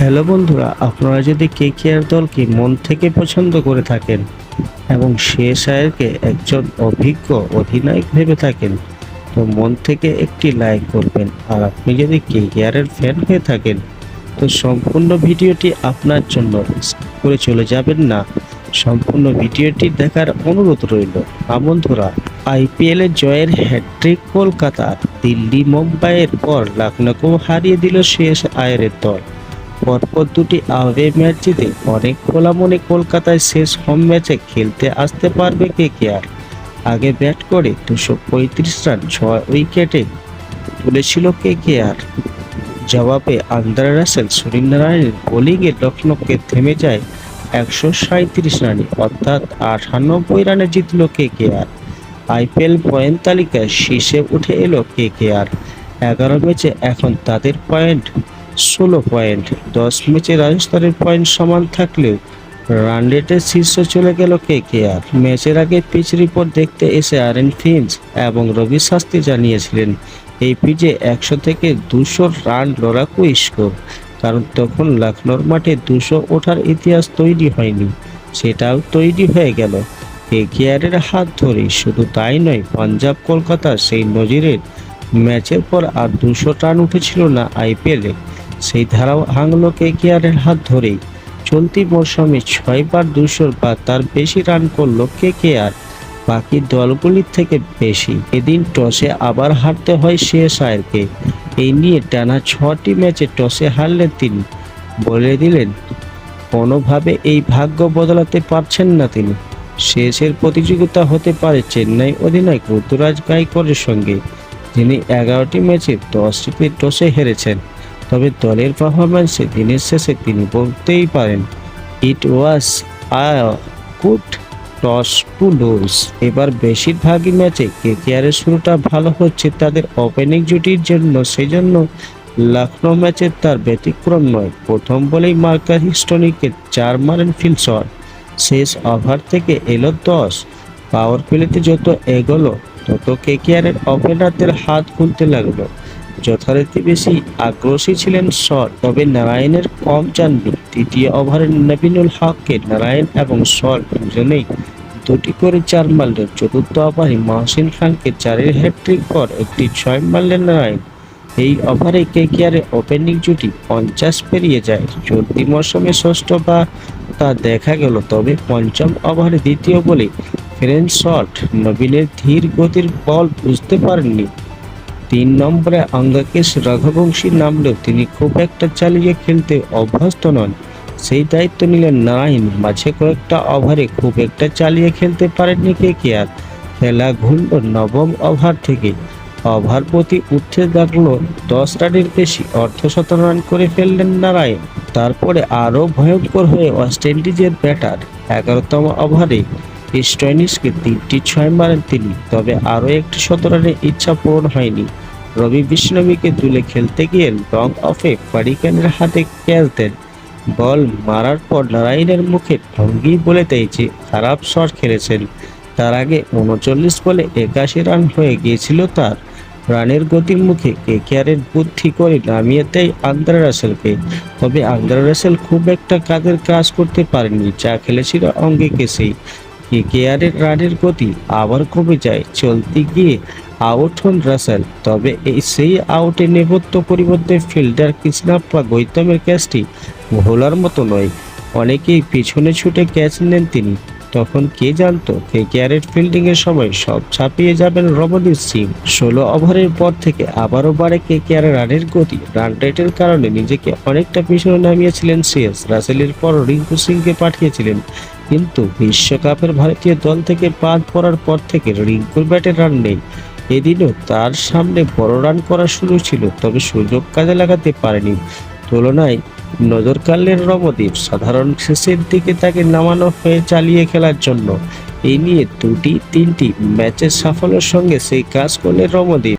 Hello বন্ধুরা, আপনারা যদি কেকেআর দলকে মন থেকে পছন্দ করে থাকেন এবং শেষ আয়ারকে একজন অভিজ্ঞ অধিনায়ক ভেবে থাকেন, তো মন থেকে একটি লাইক করবেন। আর আপনি যদি কেকেআরের ফ্যান হয়ে থাকেন, তো সম্পূর্ণ ভিডিওটি আপনার জন্য স্কিপ করে চলে যাবেন না, সম্পূর্ণ ভিডিওটি দেখার অনুরোধ রইল। বন্ধুরা, আইপিএলের জয়ের হ্যাট্রিক কলকাতার, দিল্লি মুম্বাইয়ের পর লখনৌকেও হারিয়ে দিল শেষ আয়ারের দল। পরপর দুটি আওয়ে ম্যাচ জিতে অনেক খোলা মনে কলকাতায় শেষ হোম ম্যাচে খেলতে আসতে পারবে কেকেআর। আগে ব্যাট করে 235 রান 6 উইকেটে তুলেছিল কেকেআর। জবাবে আন্দ্রে রাসেল সূর্যনারায়ণের বোলিংয়ে লখনৌকে থেমে যায় 137 রানে, অর্থাৎ 98 রানে জিতল কেকেআর। আইপিএল পয়েন্ট তালিকায় শীর্ষে উঠে এলো কেকেআর। 11 ম্যাচে এখন তাদের পয়েন্ট 16 পয়েন্ট। 10 ম্যাচে রাজস্থানের পয়েন্ট সমান থাকলেও রান রেটে শীর্ষে চলে গেল কেকেআর। ম্যাচের আগে পিচ রিপোর্ট দেখতে এসে আরেন ফিঞ্চ এবং রবি শাস্ত্রী জানিয়েছিলেন এই পিচে 100 থেকে 200 রান লড়াকু স্কোর, কারণ তখন লখনৌর মাঠে 200 ওঠার ইতিহাস তৈরি হয়নি। সেটাও তৈরি হয়ে গেল কেকেআরের হাত ধরেই। শুধু তাই নয়, পাঞ্জাব কলকাতার সেই নজিরের ম্যাচের পর আর 200 রান উঠেছিল না আইপিএলে, সেই ধারাও ভাঙল কেকেআরের হাত ধরেই। চলতি মরশুমে 6 বার 200 বা তার বেশি রান করল কেকেআর, বাকি দলগুলির থেকে বেশি। এদিন টসে আবার হারতে হয় শেষ আয়ারকে। এই নিয়ে টানা 6টি ম্যাচে টসে হারলেন তিনি। বলে দিলেন কোনোভাবে এই ভাগ্য বদলাতে পারছেন না তিনি। শেষের প্রতিযোগিতা হতে পারে চেন্নাই অধিনায়ক ঋতুরাজ গাইকোয়াড়ের সঙ্গে, যিনি 11টি ম্যাচে 10টিতে টসে হেরেছেন। তবে দলের পারফরম্যান্সে দিনের শেষে তিনি বলতেই পারেন, it was a good toss to lose. এবার বেশিরভাগই ম্যাচে কেকেআরের শুরুটা ভালো হচ্ছে তাদের ওপেনিং জুটির জন্য, সেজন্য লখনৌ ম্যাচে তার ব্যতিক্রম নয়। প্রথম বলেই মার্কাস স্টোনিকে 4 মারেন ফিল শট। শেষ ওভার থেকে এলো 10। পাওয়ার প্লেতে যত এগোলো তত কেকেআরের ওপেনারদের হাত খুলতে লাগলো। যথারীতি বেশি আগ্রাসী ছিলেন শট, তবে নারায়ণের কম যাননি। তৃতীয় ওভারে নবীনুল হককে নারায়ণ এবং শট দুজনেই 2টি করে 4 মারলেন। চতুর্থ ওভারে মহসিন খানকে 4-এর হ্যাট্রিক পর একটি 6 মারলেন নারায়ণ। এই ওভারে কেকেআরের ওপেনিং জুটি 50 পেরিয়ে যায়। চলতি মরশুমে ষষ্ঠ বা তা দেখা গেল, তবে পঞ্চম ওভারে দ্বিতীয় বলে ফ্রেঞ্চ শট নবীনের ধীর গতির বল বুঝতে পারেননি। 3 নম্বরে অঙ্গাকেশ রঘুবংশী নামলেও তিনি খুব একটা চালিয়ে খেলতে অভ্যস্ত নন। সেই দায়িত্ব নিলেন নারায়ণ। মাঝে কয়েকটা ওভারে খুব একটা চালিয়ে খেলতে পারেননি কেকেআর। খেলা ঘুরল 9ম ওভার থেকে। ওভার প্রতি উঠতে লাগলো 10 রানের বেশি, অর্ধশত রান করে ফেললেন নারায়ণ। তারপরে আরও ভয়ঙ্কর হয়ে ওয়েস্ট ইন্ডিজের ব্যাটার 11তম ওভারে স্টোয়নিসকে 3টি 6 মারেন তিনি। তবে আরও একটি 100 রানের ইচ্ছা পূরণ হয়নি। রবি বিষ্ণবীকে তুলে খেলতে গিয়ে লং অফে পাডিকানের হাতে ক্যাচ দেন। বল মারার পর নারায়ণের মুখে ভঙ্গি বলে দেয় যে খারাপ শট খেলেছেন। তার আগে 39 বলে 81 রান হয়ে গিয়েছিল তার। রানের গতির মুখে কেকেআরের বুদ্ধি করে নামিয়ে দেয় আন্দ্রে রাসেলকে। তবে আন্দ্রে রাসেল খুব একটা কাজের কাজ করতে পারেনি, যা খেলেছিল অঙ্গিকেশেই। কেকেআরের রানের গতি আবার কমে যায়। চলতে গিয়ে আউট হন রাসেল, তবে সেই আউটে নেপথ্য পরিবর্তে ফিল্ডার কৃষ্ণাপ্পা গৌতমের ক্যাচটি ভোলার মতো নয়। অনেকেই পিছনে ছুটে ক্যাচ নেন তিনি। তখন কে জানতো কেকেআরের ফিল্ডিংয়ের সময় সব ছাপিয়ে যাবেন রমনদীপ সিং। 16 ওভারের পর থেকে আবারও বাড়ে কেকেআরের রানের গতি। রান রেটের কারণে নিজেকে অনেকটা পিছনে নামিয়েছিলেন শেষ। রাসেলের পর রিঙ্কু সিংকে পাঠিয়েছিলেন, কিন্তু বিশ্বকাপের ভারতীয় দল থেকে বাদ পড়ার পর থেকে রিঙ্কুর ব্যাটে রান নেই। এদিনও তার সামনে বড় রান করার সুযোগ ছিল, তবে সুযোগ কাজে লাগাতে পারেনি। তুলনায় নজর কাড়লেন রমনদীপ। সাধারণ শেষের দিকে তাকে নামানো হয়ে চালিয়ে খেলার জন্য। এই নিয়ে 2টি 3টি ম্যাচের সাফল্যের সঙ্গে সেই কাজ করলেন রমনদীপ।